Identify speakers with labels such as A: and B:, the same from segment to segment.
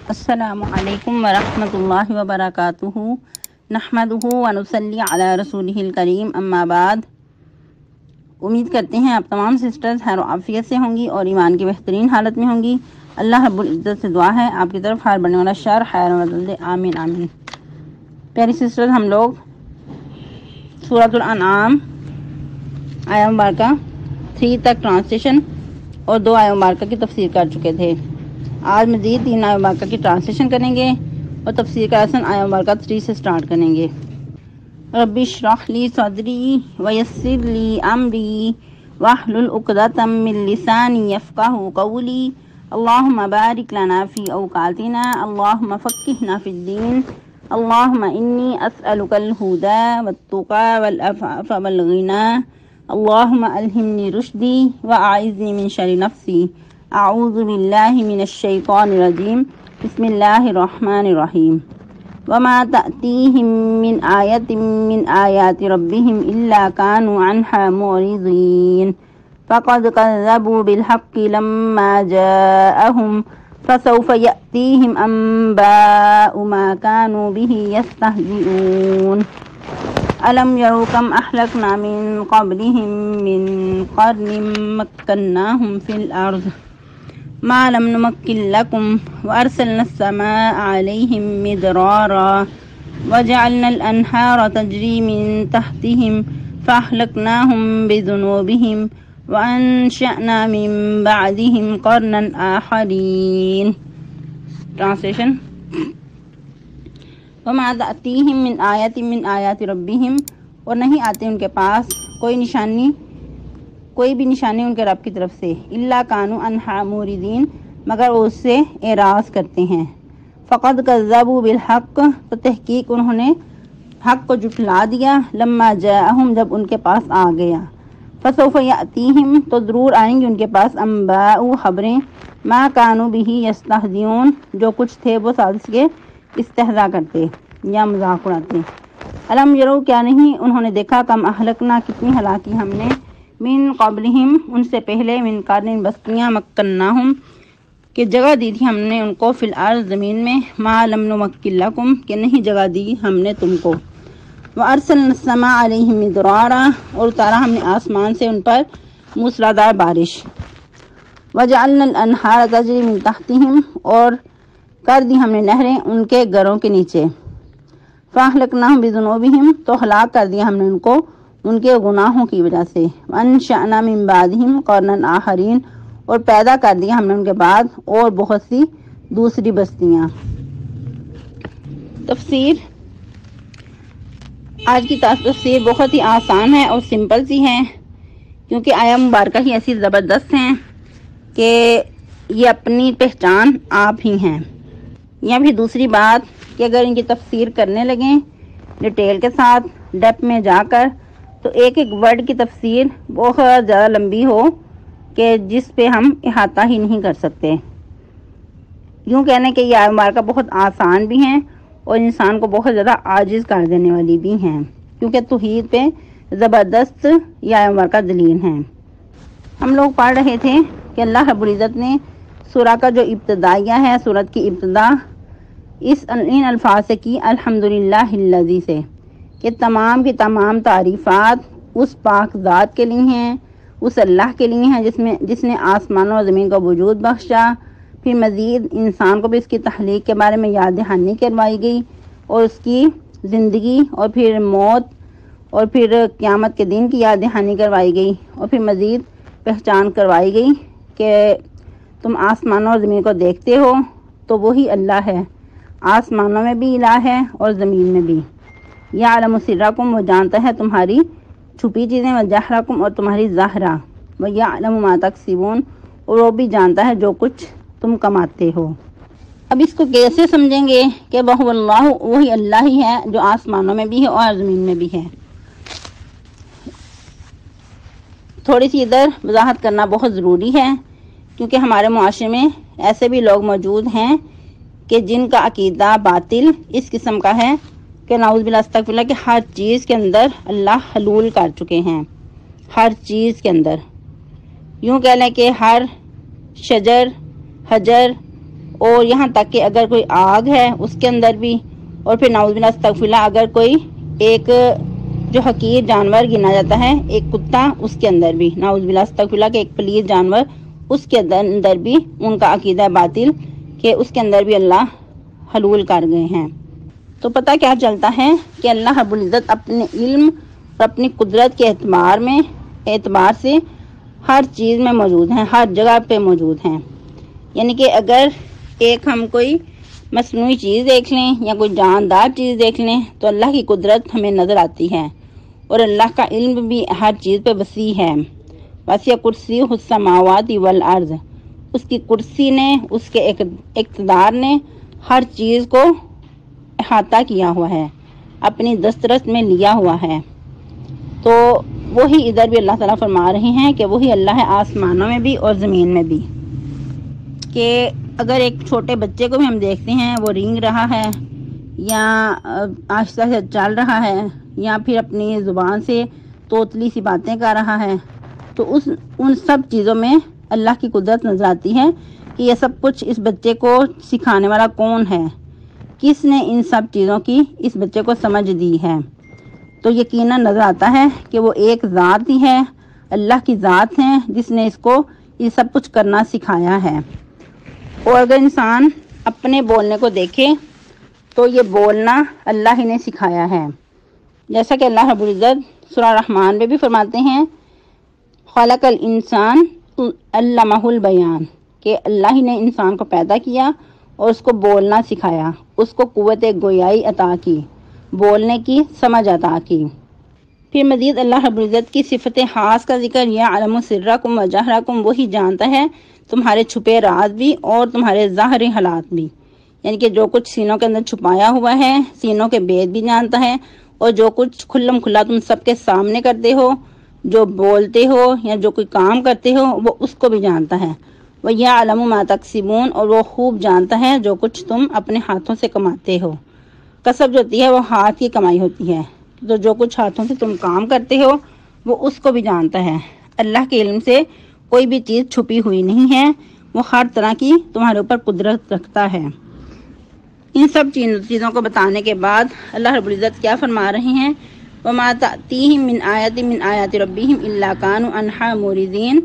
A: السلام علیکم ورحمۃ اللہ وبرکاتہ نحمدہ ونصلی علی رسولہ الکریم اما بعد۔ امید کرتے ہیں آپ تمام سسٹرز خیر و عافیت سے ہوں گی اور ایمان کی بہترین حالت میں ہوں گی۔ اللہ رب العزت سے دعا ہے آپ کی طرف ہر بڑھنے والا شر خیر و دے، آمین آمین۔ پیاری سسٹرز، ہم لوگ سورۃ الانعام آیہ مبارکہ 3 تک ٹرانسلیشن اور 2 آیہ مبارکہ کی تفسیر کر چکے تھے۔ آج مزید 3 آیہ مبارکہ کی ٹرانسلیشن کریں گے اور تفسیر کا آیہ مبارکہ 3 سے سٹارٹ کریں گے۔ رب اشرح لی صدری ویسر لی امری واحلل عقدۃ من لسانی یفقہوا قولی اللہم بارک لنا فی اوقاتنا اللہم فقہنا فی الدین اللہم انی اسألک الہدی والتقی والعفاف والغنی اللہم الہمنی رشدی واعذنی من شر نفسی اعوذ باللہ من الشیطان الرجیم بسم اللہ الرحمن الرحیم وما تأتیہم من آیت من آیات ربہم الا کانوا عنہا معرضین فقد کذبوا بالحق لما جاءہم فسوف یأتیہم انباء ما کانوا بہ یستہزئون ألم يروا كم أهلكنا من قبلهم من قرن مكناهم في الأرض ما لم نمكن لكم وأرسلنا السماء عليهم مدرارا وجعلنا الأنهار تجري من تحتهم فأهلكناهم بذنوبهم وأنشأنا من بعدهم قرنا آخرين۔ Translation وما تأتیہم من آیت من آیات ربہم، اور نہیں آتے ان کے پاس کوئی بھی نشانی ان کے رب کی طرف سے، الا کانوا عنہا معرضین، مگر وہ اس سے اعراض کرتے ہیں۔ فقد کذبوا بالحق، تو تحقیق انہوں نے حق کو جھٹلا دیا، لما جاءہم، جب ان کے پاس آ گیا، فسوف یأتیہم، تو ضرور آئیں گے ان کے پاس، انباء، خبریں، ما کانوا بہ یستہزئون، جو کچھ تھے وہ ساتھ اس کے استہزاء کرتے یا مذاق اڑاتے۔ علم یرو، کیا نہیں انہوں نے دیکھا، کم اہلکنا، کتنی ہلاکی ہم نے، من قبلہم، ان سے پہلے، من قرن، بستیاں، مکناہم، کہ جگہ دی تھی ہم نے ان کو، فی الارض، زمین میں، ما لم نمکن لکم، کہ نہیں جگہ دی ہم نے تم کو، وارسلنا السماء علیہم مدرارا، اور اتارا ہم نے آسمان سے ان پر موسلادھار بارش، وجعلنا الانہار تجری من تحتہم، اور کر دی ہم نے نہریں ان کے گھروں کے نیچے، فاہلکناہم بذنوبہم، تو ہلاک کر دیا ہم نے ان کو ان کے گناہوں کی وجہ سے، وانشأنا من بعدہم قرنا آخرین، اور پیدا کر دیا ہم نے ان کے بعد اور بہت سی دوسری بستیاں۔ تفسیر، آج کی تفسیر بہت ہی آسان ہے اور سمپل سی ہے، کیونکہ آیہ مبارکہ ہی ایسی زبردست ہیں کہ یہ اپنی پہچان آپ ہی ہیں۔ یا بھی دوسری بات کہ اگر ان کی تفسیر کرنے لگیں ڈیٹیل کے ساتھ، ڈیپ میں جا کر، تو ایک ایک ورڈ کی تفسیر بہت زیادہ لمبی ہو کہ جس پہ ہم احاطہ ہی نہیں کر سکتے۔ یوں کہنے کہ یہ آیہ مبارکہ بہت آسان بھی ہیں اور انسان کو بہت زیادہ عاجز کر دینے والی بھی ہیں، کیونکہ توحید پہ زبردست یہ آیہ مبارکہ دلیل ہیں۔ ہم لوگ پڑھ رہے تھے کہ اللہ رب العزت نے سورہ کا جو ابتدائیہ ہے، سورت کی ابتدا ان الفاظ سے کی، الحمدللہ الذی سے، کہ تمام کی تمام تعریفات اس پاک ذات کے لیے ہیں، اس اللہ کے لیے ہیں جس نے آسمانوں اور زمین کو وجود بخشا۔ پھر مزید انسان کو بھی اس کی تخلیق کے بارے میں یاد دہانی کروائی گئی، اور اس کی زندگی اور پھر موت اور پھر قیامت کے دن کی یاد دہانی کروائی گئی، اور پھر مزید پہچان کروائی گئی کہ تم آسمانوں اور زمین کو دیکھتے ہو تو وہی اللہ ہے، آسمانوں میں بھی الہ ہے اور زمین میں بھی۔ یعلم سرکم، وہ جانتا ہے تمہاری چھپی چیزیں، وجہرکم، اور تمہاری ظاہرہ، ویعلم ما تکسبون، اور وہ بھی جانتا ہے جو کچھ تم کماتے ہو۔ اب اس کو کیسے سمجھیں گے کہ وہو اللہ، وہی اللہ ہی ہے جو آسمانوں میں بھی ہے اور زمین میں بھی ہے۔ تھوڑی سی ادھر وضاحت کرنا بہت ضروری ہے، کیونکہ ہمارے معاشرے میں ایسے بھی لوگ موجود ہیں کہ جن کا عقیدہ باطل اس قسم کا ہے کہ نعوذ باللہ استغفر اللہ، کہ ہر چیز کے اندر اللہ حلول کر چکے ہیں، ہر چیز کے اندر، یوں کہہ لیں کہ ہر شجر، حجر اور یہاں تک کہ اگر کوئی آگ ہے اس کے اندر بھی، اور پھر نعوذ باللہ استغفر اللہ اگر کوئی ایک جو حقیر جانور گنا جاتا ہے ایک کتا، اس کے اندر بھی نعوذ باللہ استغفر اللہ کہ ایک پلیز جانور، اس کے اندر بھی ان کا عقیدہ باطل کہ اس کے اندر بھی اللہ حلول کر گئے ہیں۔ تو پتہ کیا چلتا ہے کہ اللہ رب العزت اپنے علم اور اپنی قدرت کے اعتبار سے ہر چیز میں موجود ہیں، ہر جگہ پہ موجود ہیں۔ یعنی کہ اگر ایک ہم کوئی مصنوعی چیز دیکھ لیں یا کوئی جاندار چیز دیکھ لیں تو اللہ کی قدرت ہمیں نظر آتی ہے، اور اللہ کا علم بھی ہر چیز پہ وسیع ہے۔ وسیع کرسی السماوات والارض، اس کی کرسی نے، اس کے اقتدار نے ہر چیز کو احاطہ کیا ہوا ہے، اپنی دسترس میں لیا ہوا ہے۔ تو وہی ادھر بھی اللہ تعالیٰ فرما رہے ہیں کہ وہی اللہ ہے آسمانوں میں بھی اور زمین میں بھی، کہ اگر ایک چھوٹے بچے کو بھی ہم دیکھتے ہیں وہ رینگ رہا ہے یا آہستہ سے چل رہا ہے یا پھر اپنی زبان سے توتلی سی باتیں کر رہا ہے، تو ان سب چیزوں میں اللہ کی قدرت نظر آتی ہے کہ یہ سب کچھ اس بچے کو سکھانے والا کون ہے، کس نے ان سب چیزوں کی اس بچے کو سمجھ دی ہے۔ تو یقیناً نظر آتا ہے کہ وہ ایک ذات ہی ہے، اللہ کی ذات ہے جس نے اس کو یہ سب کچھ کرنا سکھایا ہے۔ اور اگر انسان اپنے بولنے کو دیکھے تو یہ بولنا اللہ ہی نے سکھایا ہے، جیسا کہ اللہ رب العزت سورہ رحمان میں بھی فرماتے ہیں خلق الانسان علمہ البیان، کہ اللہ ہی نے انسان کو پیدا کیا اور اس کو بولنا سکھایا، اس کو قوت گویائی عطا کی، بولنے کی سمجھ عطا کی۔ پھر مزید اللہ رب العزت کی صفت خاص کا ذکر، یعلم سرکم و جہرکم، وہی جانتا ہے تمہارے چھپے راز بھی اور تمہارے ظاہری حالات بھی، یعنی کہ جو کچھ سینوں کے اندر چھپایا ہوا ہے، سینوں کے بید بھی جانتا ہے، اور جو کچھ کھلم کھلا تم سب کے سامنے کرتے ہو، جو بولتے ہو یا جو کوئی کام کرتے ہو، وہ اس کو بھی جانتا ہے۔ وَيَعْلَمُ مَا تَكْسِبُونَ، اور وہ خوب جانتا ہے جو کچھ تم اپنے ہاتھوں سے کماتے ہو۔ کسب جو ہوتی ہے وہ ہاتھ کی کمائی ہوتی ہے، تو جو کچھ ہاتھوں سے تم کام کرتے ہو وہ اس کو بھی جانتا ہے۔ اللہ کے علم سے کوئی بھی چیز چھپی ہوئی نہیں ہے، وہ ہر طرح کی تمہارے اوپر قدرت رکھتا ہے۔ ان سب چیزوں کو بتانے کے بعد اللہ رب العزت کیا فرما رہے ہیں، وَمَا تَأْتِيهِم مِّنْ آیَةٍ مِّنْ آیَاتِ رَبِّهِمْ إِلَّا كَانُوا عَنْهَا مُعْرِضِينَ،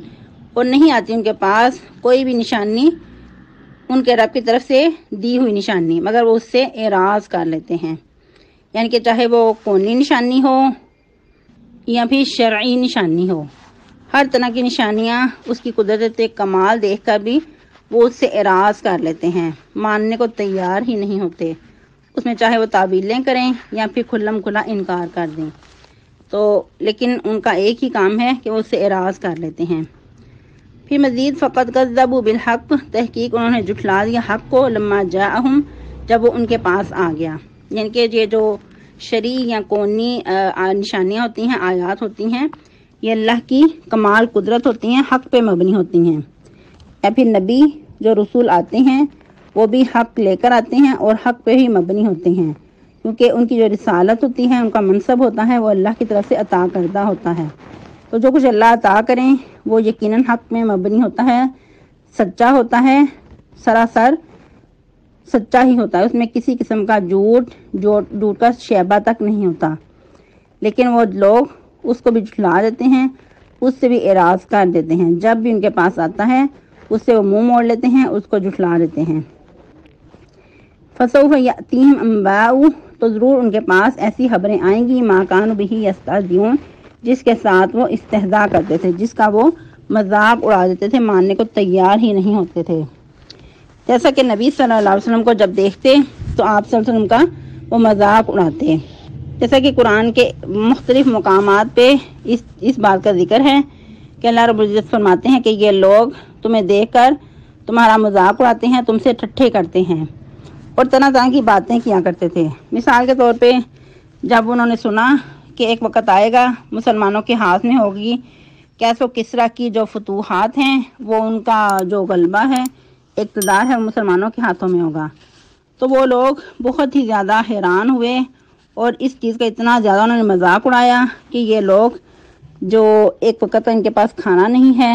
A: اور نہیں آتی ان کے پاس کوئی بھی نشانی ان کے رب کی طرف سے دی ہوئی نشانی مگر وہ اس سے اعراض کر لیتے ہیں، یعنی کہ چاہے وہ کونی نشانی ہو یا پھر شرعی نشانی ہو، ہر طرح کی نشانیاں اس کی قدرت کمال دیکھ کر بھی وہ اس سے اعراض کر لیتے ہیں، ماننے کو تیار ہی نہیں ہوتے، اس میں چاہے وہ تعویلیں کریں یا پھر کھلم کھلا انکار کر دیں، تو لیکن ان کا ایک ہی کام ہے کہ وہ اس سے اعراض کر لیتے ہیں۔ پھر مزید فقط کذبوا بالحق، تحقیق انہوں نے جھٹلا دیا حق کو، لما جاءہم، جب وہ ان کے پاس آ گیا، یعنی کہ یہ جو شرعی یا کونی نشانیاں ہوتی ہیں، آیات ہوتی ہیں، یہ اللہ کی کمال قدرت ہوتی ہیں، حق پہ مبنی ہوتی ہیں، یا پھر نبی جو رسول آتے ہیں وہ بھی حق لے کر آتے ہیں اور حق پہ ہی مبنی ہوتے ہیں، کیونکہ ان کی جو رسالت ہوتی ہے، ان کا منصب ہوتا ہے، وہ اللہ کی طرف سے عطا کردہ ہوتا ہے، تو جو کچھ اللہ عطا کریں وہ یقیناً حق میں مبنی ہوتا ہے، سچا ہوتا ہے، سراسر سچا ہی ہوتا ہے، اس میں کسی قسم کا جھوٹ کا شیبہ تک نہیں ہوتا، لیکن وہ لوگ اس کو بھی جھٹلا دیتے ہیں، اس سے بھی اعراض کر دیتے ہیں، جب بھی ان کے پاس آتا ہے اس سے وہ منہ موڑ لیتے ہیں، اس کو جھٹلا دیتے ہیں۔ فَسَوْفَ يَأْتِيهِمْ أَنْبَاءُ، تو ضرور ان کے پاس ایسی خبریں آئیں گی، مَا كَانُوا بِهِ يَسْتَهْزِئُونَ، جس کے ساتھ وہ استہزاء کرتے تھے، جس کا وہ مذاق اڑا دیتے تھے، ماننے کو تیار ہی نہیں ہوتے تھے۔ جیسا کہ نبی صلی اللہ علیہ وسلم کو جب دیکھتے تو آپ صلی اللہ علیہ وسلم کا وہ مذاق اڑاتے، جیسا کہ قرآن کے مختلف مقامات پہ اس بات کا ذکر ہے کہ اللہ رب العزت فرماتے ہیں کہ یہ لوگ تمہیں دیکھ کر تمہارا مذاق اڑاتے ہیں، تم سے ٹھٹھے کرتے ہیں اور طرح طرح کی باتیں کیا کرتے تھے۔ مثال کے طور پہ جب انہوں نے سنا کہ ایک وقت آئے گا مسلمانوں کے ہاتھ میں ہوگی کیسو کسرا کی جو فتوحات ہیں، وہ ان کا جو غلبہ ہے، اقتدار ہے، وہ مسلمانوں کے ہاتھوں میں ہوگا، تو وہ لوگ بہت ہی زیادہ حیران ہوئے اور اس چیز کا اتنا زیادہ انہوں نے مذاق اڑایا کہ یہ لوگ جو ایک وقت ان کے پاس کھانا نہیں ہے،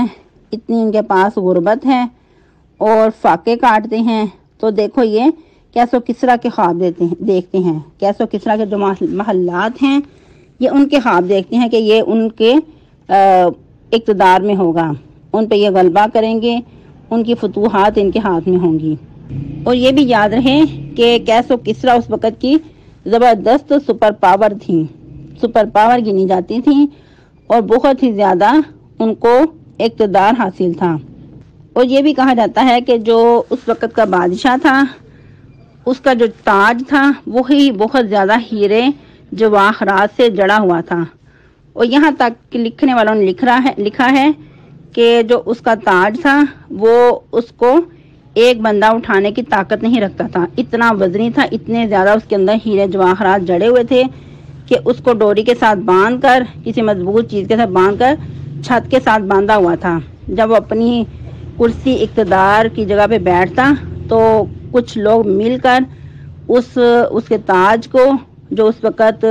A: اتنی ان کے پاس غربت ہے اور فاقے کاٹتے ہیں، تو دیکھو یہ کیسو کسرا کے خواب دیکھتے ہیں، کیسو کسرا کے جو محلات ہیں یہ ان کے خواب دیکھتے ہیں کہ یہ ان کے اقتدار میں ہوگا، ان پہ یہ غلبہ کریں گے، ان کی فتوحات ان کے ہاتھ میں ہوں گی۔ اور یہ بھی یاد رہے کہ کیسو کسرا اس وقت کی زبردست سپر پاور تھی، سپر پاور گنی جاتی تھی اور بہت ہی زیادہ ان کو اقتدار حاصل تھا۔ اور یہ بھی کہا جاتا ہے کہ جو اس وقت کا بادشاہ تھا اس کا جو تاج تھا وہی بہت زیادہ ہیرے جواہرات سے جڑا ہوا تھا، اور یہاں تک کہ لکھنے والوں نے لکھا ہے کہ جو اس کا تاج تھا وہ اس کو ایک بندہ اٹھانے کی طاقت نہیں رکھتا تھا، اتنا وزنی تھا، اتنے زیادہ اس کے اندر ہیرے جواہرات جڑے ہوئے تھے کہ اس کو ڈوری کے ساتھ باندھ کر، کسی مضبوط چیز کے ساتھ باندھ کر چھت کے ساتھ باندھا ہوا تھا۔ جب وہ اپنی کرسی اقتدار کی جگہ پہ بیٹھتا تو کچھ لوگ مل کر اس کے تاج کو، جو اس وقت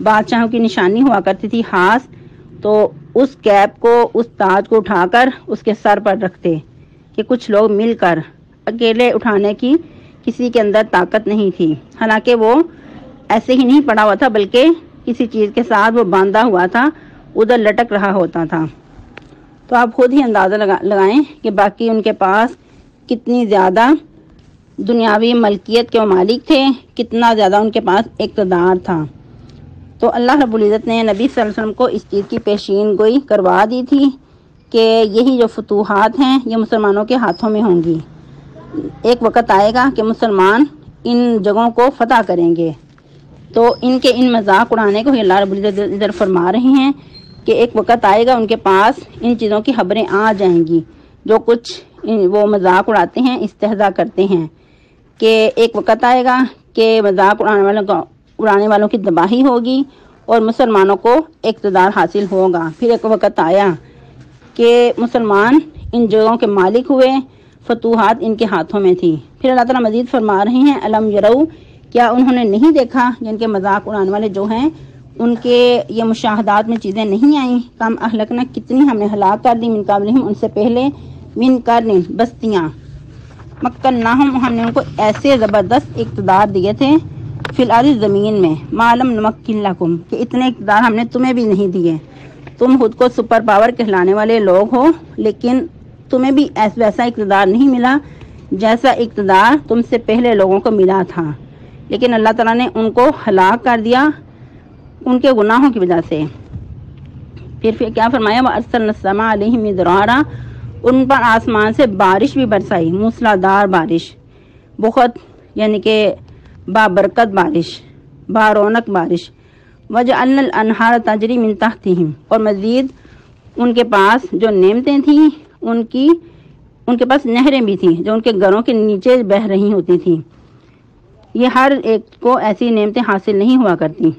A: بادشاہوں کی نشانی ہوا کرتی تھی ہاس، تو اس کیپ کو، اس تاج کو اٹھا کر اس کے سر پر رکھتے کہ کچھ لوگ مل کر، اکیلے اٹھانے کی کسی کے اندر طاقت نہیں تھی، حالانکہ وہ ایسے ہی نہیں پڑا ہوا تھا بلکہ کسی چیز کے ساتھ وہ باندھا ہوا تھا، ادھر لٹک رہا ہوتا تھا۔ تو آپ خود ہی اندازہ لگائیں کہ باقی ان کے پاس کتنی زیادہ دنیاوی ملکیت کے مالک تھے، کتنا زیادہ ان کے پاس اقتدار تھا۔ تو اللہ رب العزت نے نبی صلی اللہ علیہ وسلم کو اس چیز کی پیشین گوئی کروا دی تھی کہ یہی جو فتوحات ہیں یہ مسلمانوں کے ہاتھوں میں ہوں گی، ایک وقت آئے گا کہ مسلمان ان جگہوں کو فتح کریں گے۔ تو ان کے ان مذاق اڑانے کو اللہ رب العزت ادھر فرما رہے ہیں کہ ایک وقت آئے گا ان کے پاس ان چیزوں کی خبریں آ جائیں گی، جو کچھ وہ مذاق اڑاتے ہیں، استہزاء کرتے ہیں، کہ ایک وقت آئے گا کہ مذاق اڑانے والوں کی تباہی ہوگی اور مسلمانوں کو اقتدار حاصل ہوگا۔ پھر ایک وقت آیا کہ مسلمان ان جگہوں کے مالک ہوئے، فتوحات ان کے ہاتھوں میں تھی۔ پھر اللہ تعالیٰ مزید فرما رہے ہیں الم یرو، کیا انہوں نے نہیں دیکھا، جن کے مذاق اڑانے والے جو ہیں ان کے یہ مشاہدات میں چیزیں نہیں آئیں، کم اہلکنا، کتنی ہم نے ہلاک کر دی، من قبلہم، ان سے پہلے، من قرن، بستیاں، مکناہم، ہم نے ان کو ایسے زبردست اقتدار دیے تھے، فی الارض، زمین میں، ما لم نمکن لکم، کہ اتنے اقتدار ہم نے تمہیں بھی نہیں دیے۔ تم خود کو سپر پاور کہلانے والے لوگ ہو، لیکن تمہیں بھی ویسا اقتدار نہیں ملا جیسا اقتدار تم سے پہلے لوگوں کو ملا تھا، لیکن اللہ تعالیٰ نے ان کو ہلاک کر دیا ان کے گناہوں کی وجہ سے۔ پھر کیا فرمایا، وَأَرْسَلْنَا السَّمَاءَ عَلَيْهِمْ مِدْرَارًا، ان پر آسمان سے بارش بھی برسائی، موسلادھار بارش، بہت یعنی کہ بابرکت بارش، بارونق بارش، وَجَعَلْنَا الْأَنْهَارَ تَجْرِي مِن تَحْتِهِمْ، اور مزید ان کے پاس جو نعمتیں تھیں ان کے پاس نہریں بھی تھیں جو ان کے گھروں کے نیچے بہہ رہی ہوتی تھیں۔ یہ ہر ایک کو ایسی نعمتیں حاصل نہیں ہوا کرتی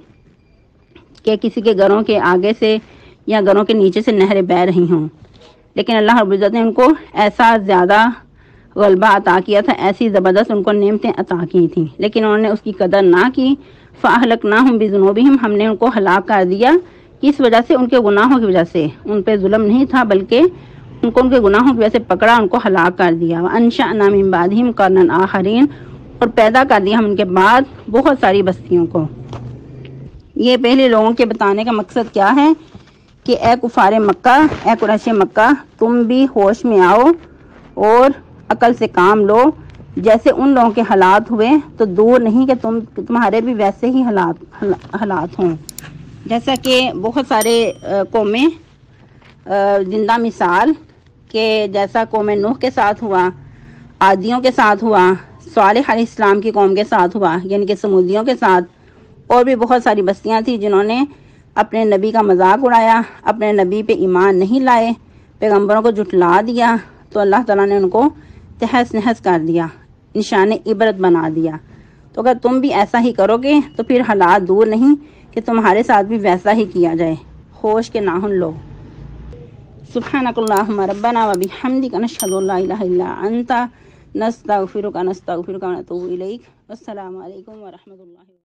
A: کہ کسی کے گھروں کے آگے سے یا گھروں کے نیچے سے نہریں بہہ رہی ہوں، لیکن اللہ رب العزت نے ان کو ایسا زیادہ غلبہ عطا کیا تھا، ایسی زبردست ان کو نعمتیں عطا کی تھیں، لیکن انہوں نے اس کی قدر نہ کی۔ فَأَهْلَكْنَاهُمْ بِذُنُوبِهِمْ، ہم نے ان کو ہلاک کر دیا، کس وجہ سے؟ ان کے گناہوں کی وجہ سے۔ ان پہ ظلم نہیں تھا بلکہ ان کو ان کے گناہوں کی وجہ سے پکڑا، ان کو ہلاک کر دیا۔ وَأَنشَأْنَا مِن بَعْدِهِمْ قَرْنًا آخَرِينَ، اور پیدا کر دیا ہم ان کے بعد بہت ساری بستیوں کو۔ یہ پہلے لوگوں کے بتانے کا مقصد کیا ہے کہ اے کفار مکہ، اے قریش مکہ، تم بھی ہوش میں آؤ اور عقل سے کام لو، جیسے ان لوگوں کے حالات ہوئے تو دور نہیں کہ تمہارے بھی ویسے ہی حالات ہوں۔ جیسا کہ بہت سارے قومیں زندہ مثال کہ جیسا قوم نوح کے ساتھ ہوا، عادیوں کے ساتھ ہوا، صالح علیہ السلام کی قوم کے ساتھ ہوا، یعنی کہ سمودیوں کے ساتھ، اور بھی بہت ساری بستیاں تھیں جنہوں نے اپنے نبی کا مذاق اڑایا، اپنے نبی پہ ایمان نہیں لائے، پیغمبروں کو جھٹلا دیا، تو اللہ تعالیٰ نے ان کو تہس نہس کر دیا، نشان عبرت بنا دیا۔ تو اگر تم بھی ایسا ہی کرو گے تو پھر حالات دور نہیں کہ تمہارے ساتھ بھی ویسا ہی کیا جائے، ہوش کے ناخن لو۔ سبحانک اللہم ربنا و بحمدک، نشہد ان لا الہ الا انت، نستغفرک و نتوب الیک۔ السلام علیکم ورحمۃ اللہ۔